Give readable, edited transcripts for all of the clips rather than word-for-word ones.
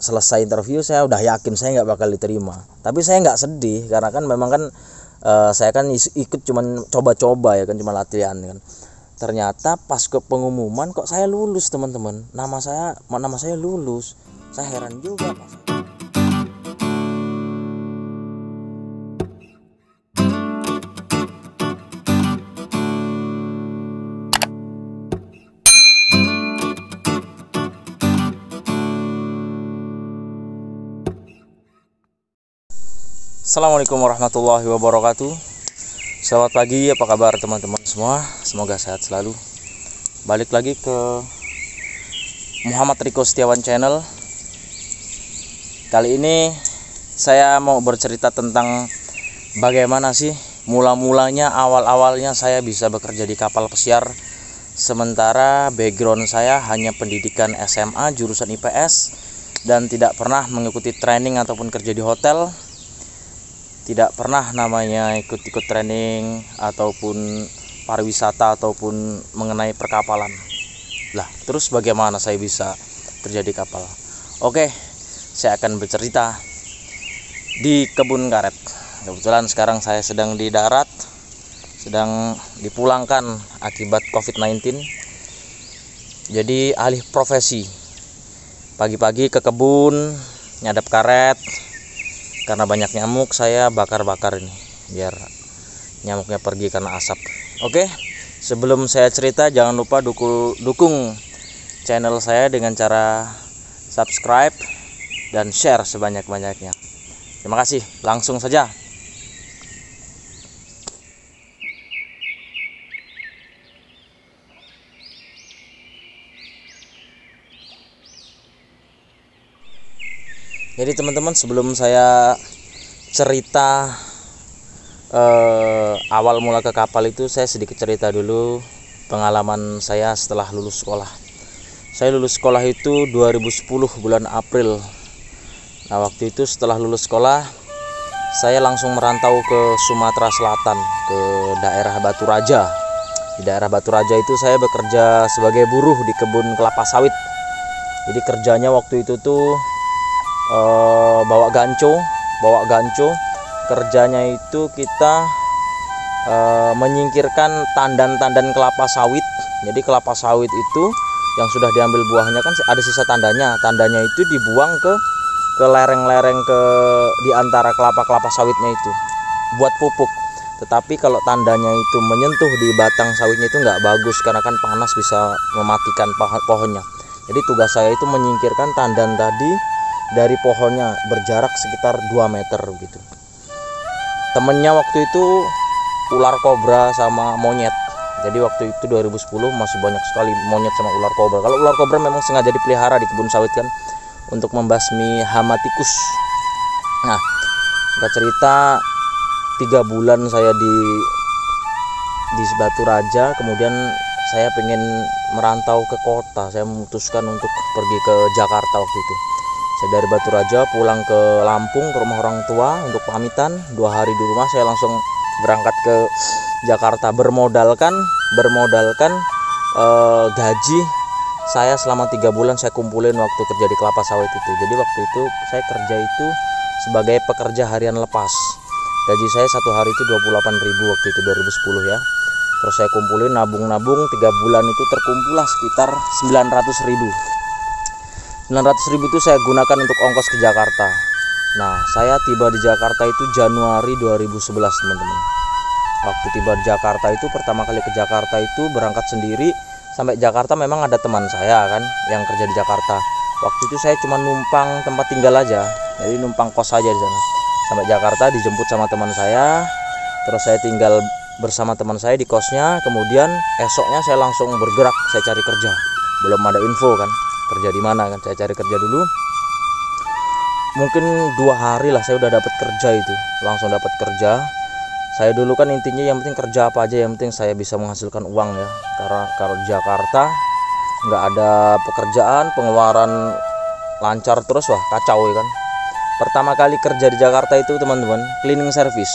selesai interview saya udah yakin saya nggak bakal diterima. Tapi saya nggak sedih karena kan memang kan saya kan ikut cuman coba-coba ya kan, cuma latihan kan. Ternyata pas ke pengumuman kok saya lulus teman-teman, nama saya lulus. Saya heran juga Mas. Assalamualaikum warahmatullahi wabarakatuh. Selamat pagi, apa kabar teman-teman semua? Semoga sehat selalu. Balik lagi ke Muhammad Riko Setiawan Channel. Kali ini saya mau bercerita tentang bagaimana sih mula-mulanya, awal-awalnya saya bisa bekerja di kapal pesiar. Sementara background saya hanya pendidikan SMA jurusan IPS dan tidak pernah mengikuti training ataupun kerja di hotel. Tidak pernah namanya ikut-ikut training ataupun pariwisata ataupun mengenai perkapalan. Lah, terus bagaimana saya bisa kerja di kapal? Oke, saya akan bercerita di kebun karet. Kebetulan sekarang saya sedang di darat, sedang dipulangkan akibat COVID-19. Jadi alih profesi. Pagi-pagi ke kebun, nyadap karet. Karena banyak nyamuk, saya bakar-bakar ini biar nyamuknya pergi karena asap. Oke, sebelum saya cerita jangan lupa dukung channel saya dengan cara subscribe dan share sebanyak-banyaknya. Terima kasih, langsung saja. Jadi teman-teman, sebelum saya cerita awal mula ke kapal itu, saya sedikit cerita dulu pengalaman saya setelah lulus sekolah. Saya lulus sekolah itu 2010 bulan April. Nah, waktu itu setelah lulus sekolah, saya langsung merantau ke Sumatera Selatan, ke daerah Batu Raja. Di daerah Batu Raja itu saya bekerja sebagai buruh di kebun kelapa sawit. Jadi kerjanya waktu itu tuh bawa ganco. Kerjanya itu kita menyingkirkan tandan-tandan kelapa sawit. Jadi kelapa sawit itu yang sudah diambil buahnya kan ada sisa tandanya itu dibuang ke lereng-lereng di antara kelapa sawitnya itu buat pupuk. Tetapi kalau tandanya itu menyentuh di batang sawitnya itu nggak bagus karena kan panas bisa mematikan pohonnya. Jadi tugas saya itu menyingkirkan tandan tadi dari pohonnya berjarak sekitar 2 meter gitu. Temennya waktu itu ular kobra sama monyet. Jadi waktu itu 2010 masih banyak sekali monyet sama ular kobra. Kalau ular kobra memang sengaja dipelihara di kebun sawit kan untuk membasmi hama tikus. Nah, singkat cerita 3 bulan saya di Batu Raja, kemudian saya pengen merantau ke kota. Saya memutuskan untuk pergi ke Jakarta waktu itu. Saya dari Batu Raja pulang ke Lampung, ke rumah orang tua untuk pamitan. 2 hari di rumah saya langsung berangkat ke Jakarta, bermodalkan gaji saya selama 3 bulan saya kumpulin waktu kerja di kelapa sawit itu. Jadi waktu itu saya kerja itu sebagai pekerja harian lepas. Gaji saya 1 hari itu 28.000 waktu itu 2010 ya. Terus saya kumpulin nabung 3 bulan itu terkumpullah sekitar 900.000. 900.000 itu saya gunakan untuk ongkos ke Jakarta. Nah, saya tiba di Jakarta itu Januari 2011 teman-teman. Waktu tiba di Jakarta itu pertama kali ke Jakarta itu berangkat sendiri. Sampai Jakarta memang ada teman saya kan yang kerja di Jakarta. Waktu itu saya cuma numpang tempat tinggal aja. Jadi numpang kos aja di sana. Sampai Jakarta dijemput sama teman saya. Terus saya tinggal bersama teman saya di kosnya. Kemudian esoknya saya langsung bergerak, saya cari kerja. Belum ada info kan kerja di mana kan, saya cari kerja dulu. Mungkin 2 hari lah saya udah dapat kerja itu, langsung dapat kerja. Saya dulu kan intinya yang penting kerja apa aja, yang penting saya bisa menghasilkan uang ya. Karena kalau di Jakarta nggak ada pekerjaan, pengeluaran lancar terus, wah kacau ya kan. Pertama kali kerja di Jakarta itu teman-teman, cleaning service.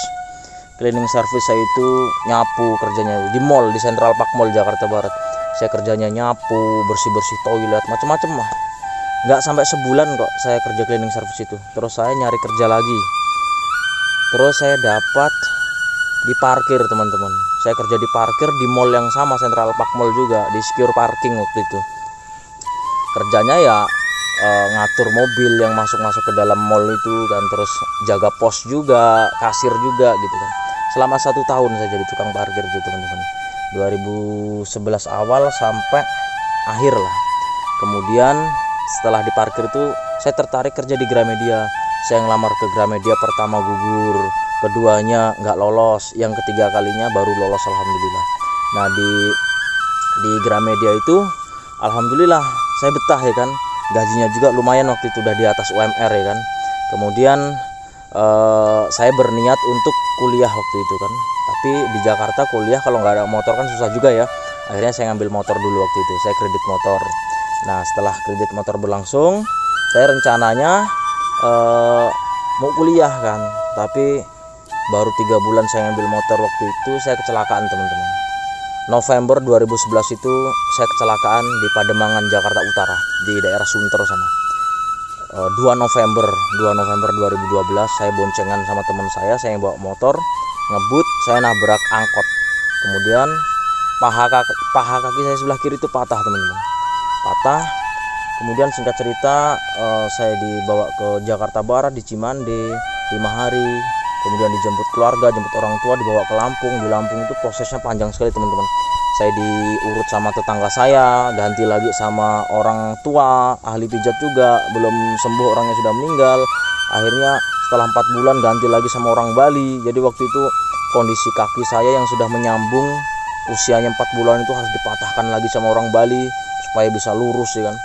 Cleaning service saya itu nyapu kerjanya di mall, di Central Park Mall Jakarta Barat. Saya kerjanya nyapu, bersih-bersih toilet, macam-macam lah. nggak sampai sebulan kok saya kerja cleaning service itu. Terus saya nyari kerja lagi, terus saya dapat di parkir teman-teman. Saya kerja di parkir di mall yang sama, Central Park Mall juga, di secure parking waktu itu. Kerjanya ya ngatur mobil yang masuk-masuk ke dalam mall itu kan, terus jaga pos juga, kasir juga gitu kan. Selama 1 tahun saya jadi tukang parkir itu teman-teman, 2011 awal sampai akhir lah. Kemudian setelah di parkir itu saya tertarik kerja di Gramedia. Saya ngelamar ke Gramedia, pertama gugur, keduanya nggak lolos, yang ketiga kalinya baru lolos alhamdulillah. Nah di Gramedia itu alhamdulillah saya betah ya kan, gajinya juga lumayan waktu itu, udah di atas UMR ya kan. Kemudian saya berniat untuk kuliah waktu itu kan, tapi di Jakarta kuliah kalau nggak ada motor kan susah juga ya. Akhirnya saya ngambil motor dulu waktu itu, saya kredit motor. Nah setelah kredit motor berlangsung, saya rencananya mau kuliah kan, tapi baru 3 bulan saya ngambil motor waktu itu saya kecelakaan teman-teman. November 2011 itu saya kecelakaan di Pademangan, Jakarta Utara, di daerah Sunter sana. 2 November 2012 saya boncengan sama teman saya yang bawa motor, ngebut, saya nabrak angkot. Kemudian paha kaki saya sebelah kiri itu patah teman-teman, patah. Kemudian singkat cerita saya dibawa ke Jakarta Barat, di Cimande 5 hari. Kemudian dijemput keluarga, jemput orang tua, dibawa ke Lampung. Di Lampung itu prosesnya panjang sekali teman-teman. Saya diurut sama tetangga saya, ganti lagi sama orang tua, ahli pijat juga, belum sembuh orangnya sudah meninggal. Akhirnya setelah 4 bulan ganti lagi sama orang Bali. Jadi waktu itu kondisi kaki saya yang sudah menyambung usianya 4 bulan itu harus dipatahkan lagi sama orang Bali supaya bisa lurus ya kan.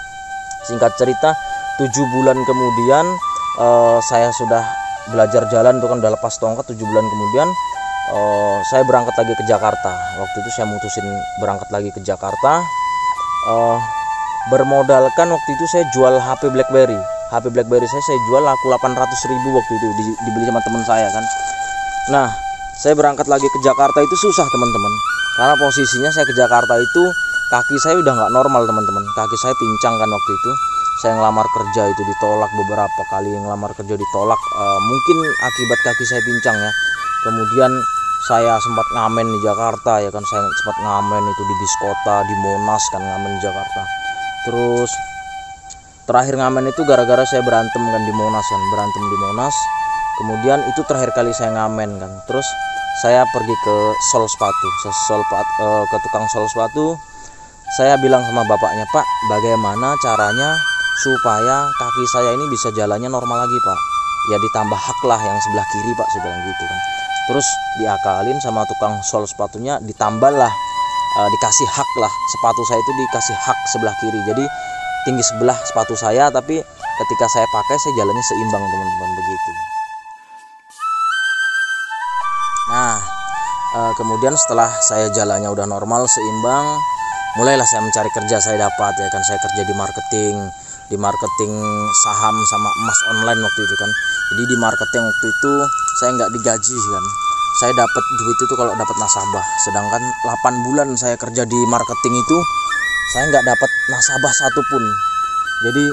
Singkat cerita 7 bulan kemudian saya sudah belajar jalan, itu kan udah lepas tongkat. 7 bulan kemudian saya berangkat lagi ke Jakarta. Waktu itu saya mutusin berangkat lagi ke Jakarta, bermodalkan waktu itu saya jual HP BlackBerry saya jual laku 800.000 waktu itu, dibeli sama teman saya kan. Nah saya berangkat lagi ke Jakarta itu susah teman-teman, karena posisinya saya ke Jakarta itu kaki saya udah nggak normal teman-teman, kaki saya pincang kan waktu itu. Saya ngelamar kerja itu ditolak beberapa kali, ngelamar kerja ditolak, mungkin akibat kaki saya pincang ya. Kemudian saya sempat ngamen di Jakarta ya kan, saya sempat ngamen itu di Biskota, di Monas kan, ngamen di Jakarta. Terus terakhir ngamen itu gara-gara saya berantem kan di Monas kan, berantem di Monas. Kemudian itu terakhir kali saya ngamen kan. Terus saya pergi ke sol sepatu, ke tukang sol sepatu. Saya bilang sama bapaknya, Pak, bagaimana caranya supaya kaki saya ini bisa jalannya normal lagi, Pak? Ya ditambah hak lah yang sebelah kiri, Pak, saya bilang gitu kan. Terus diakalin sama tukang sol sepatunya, ditambah lah, dikasih hak lah, sepatu saya itu dikasih hak sebelah kiri. Jadi tinggi sebelah sepatu saya, tapi ketika saya pakai saya jalannya seimbang teman-teman, begitu. Nah kemudian setelah saya jalannya udah normal seimbang, mulailah saya mencari kerja. Saya dapat ya kan, saya kerja di marketing saham sama emas online waktu itu kan. Jadi di marketing waktu itu saya nggak digaji kan, saya dapat duit itu kalau dapat nasabah. Sedangkan 8 bulan saya kerja di marketing itu saya nggak dapat nasabah satupun. Jadi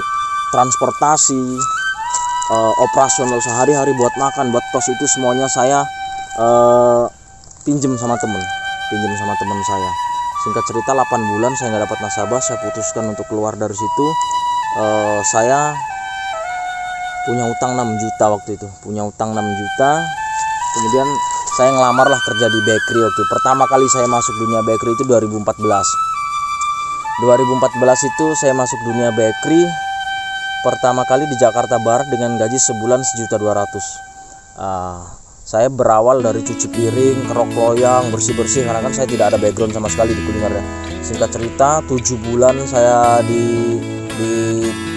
transportasi, operasional sehari-hari buat makan, buat kos itu semuanya saya pinjem sama temen saya. Singkat cerita 8 bulan saya nggak dapat nasabah. Saya putuskan untuk keluar dari situ. Saya punya utang 6 juta waktu itu, Kemudian saya ngelamar lah kerja di bakery waktu itu. Pertama kali saya masuk dunia bakery itu 2014 itu saya masuk dunia bakery pertama kali di Jakarta Barat dengan gaji sebulan 1.200.000. Saya berawal dari cuci piring, kerok loyang, bersih-bersih, karena kan saya tidak ada background sama sekali di kulinernya. Singkat cerita 7 bulan saya di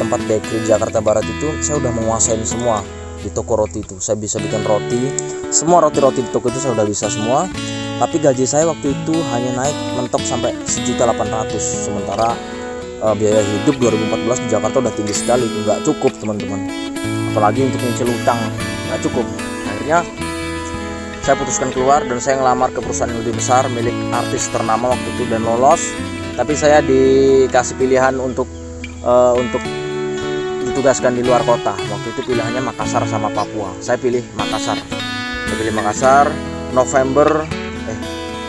tempat bakery Jakarta Barat itu saya udah menguasain semua. Di toko roti itu saya bisa bikin roti, semua roti-roti di toko itu saya udah bisa semua. Tapi gaji saya waktu itu hanya naik mentok sampai 1.800.000. Sementara biaya hidup 2014 di Jakarta udah tinggi sekali, itu nggak cukup teman-teman. Apalagi untuk nyicil utang, nggak cukup. Akhirnya saya putuskan keluar dan saya ngelamar ke perusahaan yang lebih besar milik artis ternama waktu itu dan lolos. Tapi saya dikasih pilihan untuk ditugaskan di luar kota. Waktu itu pilihannya Makassar sama Papua. Saya pilih Makassar.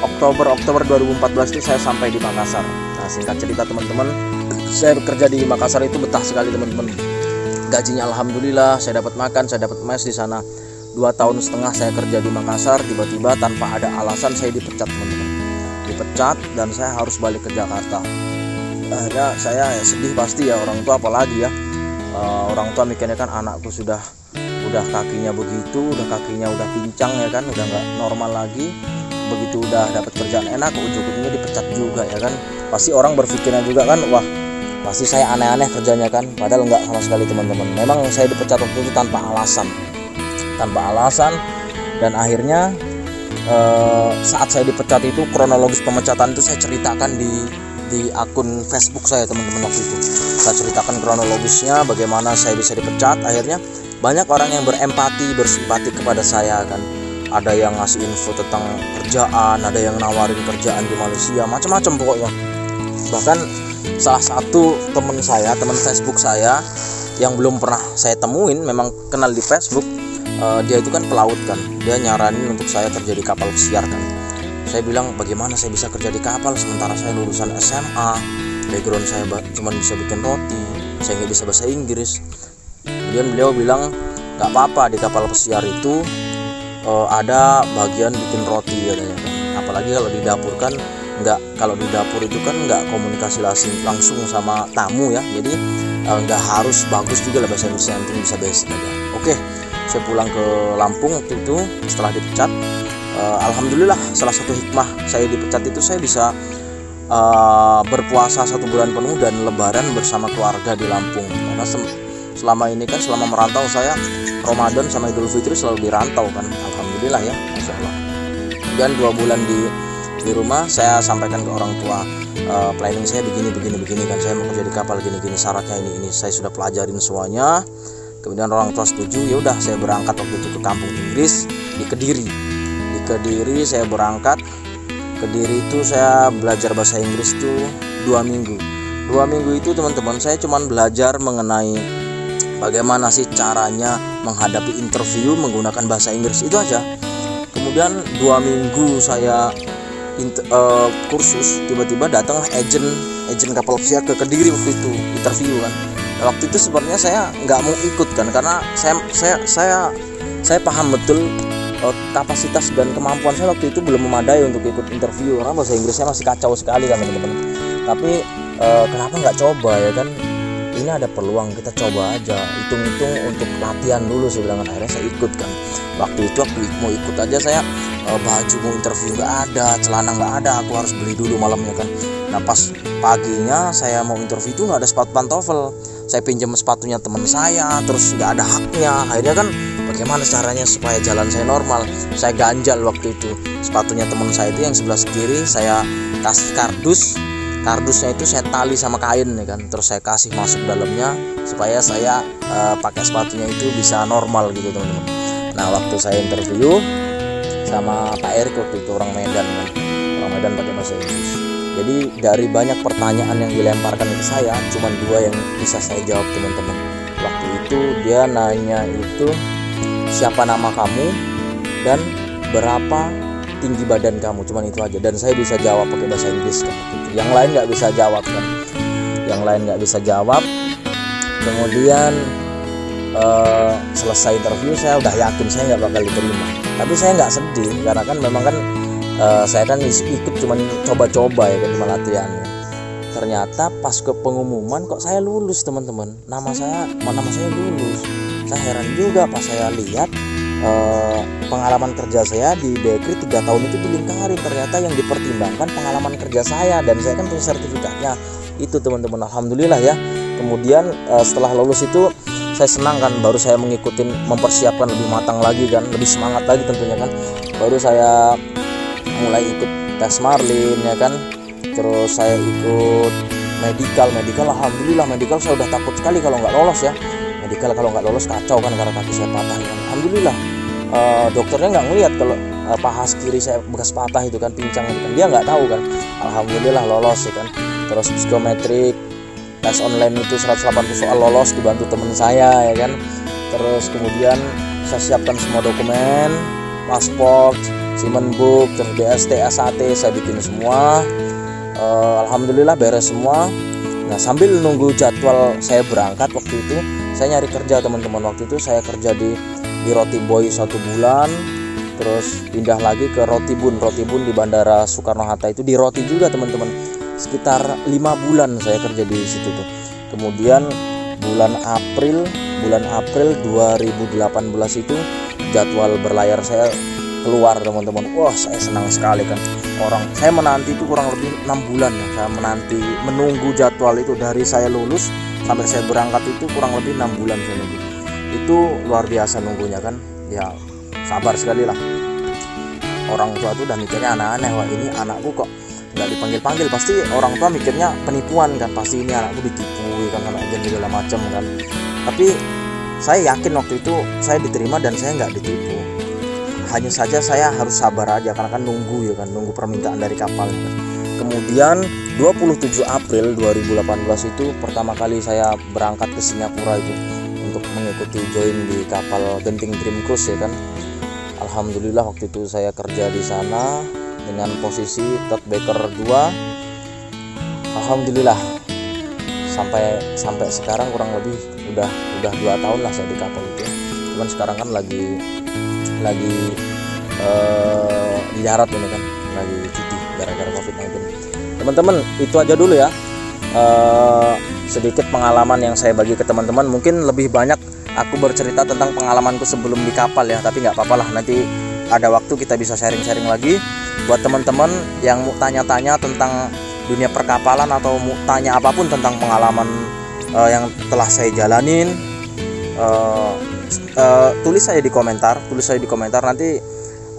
Oktober 2014 itu saya sampai di Makassar. Nah, singkat cerita teman-teman, saya bekerja di Makassar itu betah sekali teman-teman. Gajinya alhamdulillah, saya dapat makan, saya dapat mes di sana. 2,5 tahun saya kerja di Makassar, tiba-tiba tanpa ada alasan saya dipecat teman-teman. Dipecat dan saya harus balik ke Jakarta. Akhirnya saya sedih pasti ya, orang tua apalagi ya. Orang tua mikirnya kan anakku udah kakinya begitu, kakinya udah pincang ya kan, udah nggak normal lagi. Begitu udah dapat kerjaan enak, ujung-ujungnya dipecat juga ya kan. Pasti orang berpikirnya juga kan, wah pasti saya aneh-aneh kerjanya kan. Padahal nggak sama sekali teman-teman. Memang saya dipecat waktu itu tanpa alasan. Dan akhirnya saat saya dipecat itu, kronologis pemecatan itu saya ceritakan di akun Facebook saya teman-teman. Waktu itu saya ceritakan kronologisnya bagaimana saya bisa dipecat. Akhirnya banyak orang yang berempati, bersimpati kepada saya kan. Ada yang ngasih info tentang kerjaan, ada yang nawarin kerjaan di Malaysia, macam-macam pokoknya. Bahkan salah satu teman Facebook saya yang belum pernah saya temuin, memang kenal di Facebook. Dia itu kan pelaut kan, dia nyaranin untuk saya kerja di kapal pesiar kan. Saya bilang bagaimana saya bisa kerja di kapal sementara saya lulusan SMA, background saya cuma bisa bikin roti, saya nggak bisa bahasa Inggris. Kemudian beliau bilang nggak apa-apa, di kapal pesiar itu ada bagian bikin roti katanya kan. Apalagi kalau di dapur kan kalau di dapur itu kan nggak komunikasi langsung sama tamu ya, jadi nggak harus bagus juga lah bahasa Inggris, yang penting bisa basic aja. Oke, saya pulang ke Lampung waktu itu setelah dipecat. Alhamdulillah, salah satu hikmah saya dipecat itu saya bisa berpuasa 1 bulan penuh dan lebaran bersama keluarga di Lampung. Karena selama ini kan, selama merantau saya Ramadan sama Idul Fitri selalu dirantau kan. Alhamdulillah ya, Masya Allah. Dan 2 bulan di rumah saya sampaikan ke orang tua, planning saya begini kan, saya mau kerja di kapal gini, syaratnya ini saya sudah pelajarin semuanya. Kemudian orang tua setuju, ya udah saya berangkat waktu itu ke kampung Inggris di Kediri. Di Kediri saya berangkat. Kediri itu saya belajar bahasa Inggris tuh 2 minggu. 2 minggu itu teman-teman saya cuma belajar mengenai bagaimana sih caranya menghadapi interview menggunakan bahasa Inggris, itu aja. Kemudian 2 minggu saya kursus, tiba-tiba datang agent kapal pesiar ke Kediri waktu itu interview kan. Waktu itu sebenarnya saya nggak mau ikut kan, karena saya paham betul kapasitas dan kemampuan saya waktu itu belum memadai untuk ikut interview, karena bahasa Inggris saya masih kacau sekali kan teman-teman. Tapi kenapa nggak coba ya kan, ini ada peluang, kita coba aja, hitung-hitung untuk latihan dulu, saya bilang. Akhirnya saya ikut kan. Waktu itu mau ikut aja saya baju mau interview nggak ada, celana nggak ada, aku harus beli dulu malamnya kan. Nah pas paginya saya mau interview itu nggak ada sepatu pantofel, saya pinjam sepatunya teman saya, terus nggak ada haknya. Akhirnya kan bagaimana caranya supaya jalan saya normal, saya ganjal waktu itu sepatunya teman saya itu yang sebelah kiri, saya kasih kardusnya itu saya tali sama kain ya kan, terus saya kasih masuk dalamnya supaya saya pakai sepatunya itu bisa normal gitu teman-teman. Nah waktu saya interview sama Pak Erik waktu itu, orang Medan kan, orang Medan pakai bahasa Inggris. Jadi dari banyak pertanyaan yang dilemparkan ke saya, cuma 2 yang bisa saya jawab teman-teman. Waktu itu dia nanya itu siapa nama kamu dan berapa tinggi badan kamu, cuman itu aja. Dan saya bisa jawab pakai bahasa Inggris kan. Yang lain nggak bisa jawab kan. Kemudian selesai interview saya udah yakin saya nggak bakal diterima. Tapi saya nggak sedih karena kan memang kan saya kan ikut cuman coba-coba ya kan, cuma latihan ya. Ternyata pas ke pengumuman kok saya lulus teman-teman, nama saya lulus. Saya heran juga pas saya lihat pengalaman kerja saya di Bakery 3 tahun itu dilingkarin. Ternyata yang dipertimbangkan pengalaman kerja saya, dan saya kan punya sertifikatnya itu teman-teman. Alhamdulillah ya. Kemudian setelah lulus itu saya senang kan, baru saya mempersiapkan lebih matang lagi kan, lebih semangat lagi tentunya kan. Baru saya mulai ikut tes Marlin ya kan, terus saya ikut medical. Alhamdulillah medical saya udah takut sekali kalau nggak lolos ya. Medical kalau nggak lolos kacau kan, karena kaki saya patah kan. Alhamdulillah dokternya nggak ngelihat kalau paha kiri saya bekas patah itu kan, pincang itu kan, dia nggak tahu kan. Alhamdulillah lolos ya kan. Terus psikometrik tes online itu 180 soal lolos dibantu temen saya ya kan. Terus kemudian saya siapkan semua dokumen, paspor, Simen Book, terus BST, SAT saya bikin semua. Alhamdulillah beres semua. Nah sambil nunggu jadwal saya berangkat waktu itu saya nyari kerja teman-teman. Waktu itu saya kerja di Roti Boy 1 bulan, terus pindah lagi ke Roti Bun di Bandara Soekarno-Hatta itu di Roti juga teman-teman. Sekitar 5 bulan saya kerja di situ tuh. Kemudian bulan April 2018 itu jadwal berlayar saya keluar teman-teman. Wah saya senang sekali kan. Saya menanti itu kurang lebih 6 bulan ya. Saya menunggu jadwal itu dari saya lulus sampai saya berangkat itu kurang lebih 6 bulan saya nunggu. Itu luar biasa nunggunya kan. Ya sabar sekali lah. Orang tua tuh udah mikirnya aneh-aneh, wah ini anakku kok nggak dipanggil-panggil, pasti orang tua mikirnya penipuan kan, pasti ini anakku ditipu kan, anak agen segala macam kan. Tapi saya yakin waktu itu saya diterima dan saya nggak ditipu. Hanya saja saya harus sabar aja karena kan nunggu ya kan, nunggu permintaan dari kapal ya kan. Kemudian 27 April 2018 itu pertama kali saya berangkat ke Singapura itu untuk mengikuti join di kapal Genting Dream Cruise ya kan. Alhamdulillah waktu itu saya kerja di sana dengan posisi third backer 2. Alhamdulillah sampai sekarang kurang lebih udah 2 tahun lah saya di kapal itu. Cuman sekarang kan lagi di darat ini kan, lagi cuti gara-gara COVID-19. Teman-teman itu aja dulu ya, sedikit pengalaman yang saya bagi ke teman-teman. Mungkin lebih banyak aku bercerita tentang pengalamanku sebelum di kapal ya, tapi nggak apa-apa lah, nanti ada waktu kita bisa sharing-sharing lagi. Buat teman-teman yang mau tanya-tanya tentang dunia perkapalan atau mau tanya apapun tentang pengalaman yang telah saya jalanin, tulis saya di komentar nanti.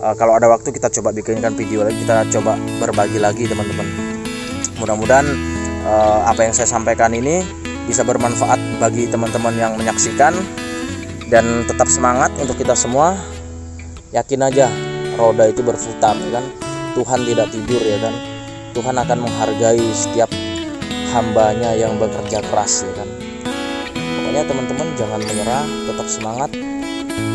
Kalau ada waktu kita coba bikinkan video lagi, kita coba berbagi lagi teman-teman. Mudah-mudahan apa yang saya sampaikan ini bisa bermanfaat bagi teman-teman yang menyaksikan, dan tetap semangat untuk kita semua. Yakin aja roda itu berputar ya kan. Tuhan tidak tidur ya kan. Tuhan akan menghargai setiap hambanya yang bekerja keras ya kan. Pokoknya teman-teman jangan menyerah, tetap semangat.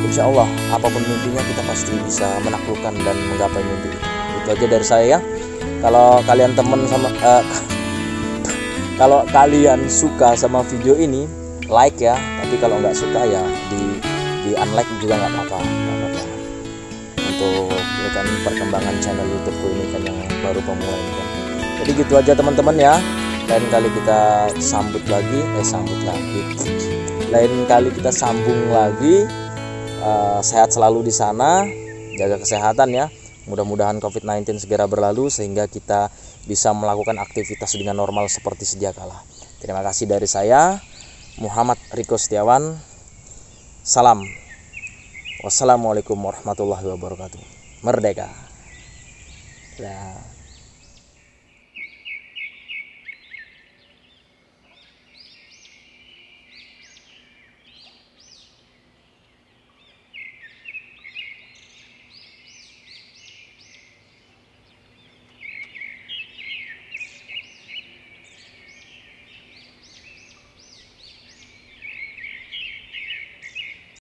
Insya Allah apapun mimpinya kita pasti bisa menaklukkan dan menggapai mimpi. Itu aja dari saya ya. Kalau kalian kalau kalian suka sama video ini, like ya. Tapi kalau nggak suka ya di unlike juga nggak apa-apa. Untuk ya kan perkembangan channel YouTubeku ini kan yang baru pemula ini kan. Jadi gitu aja teman-teman ya. Lain kali kita sambung lagi. Sehat selalu di sana, jaga kesehatan ya. Mudah-mudahan COVID-19 segera berlalu sehingga kita bisa melakukan aktivitas dengan normal seperti sedia kala. Terima kasih dari saya, Muhammad Riko Setiawan. Salam. Wassalamualaikum warahmatullahi wabarakatuh. Merdeka. Ya.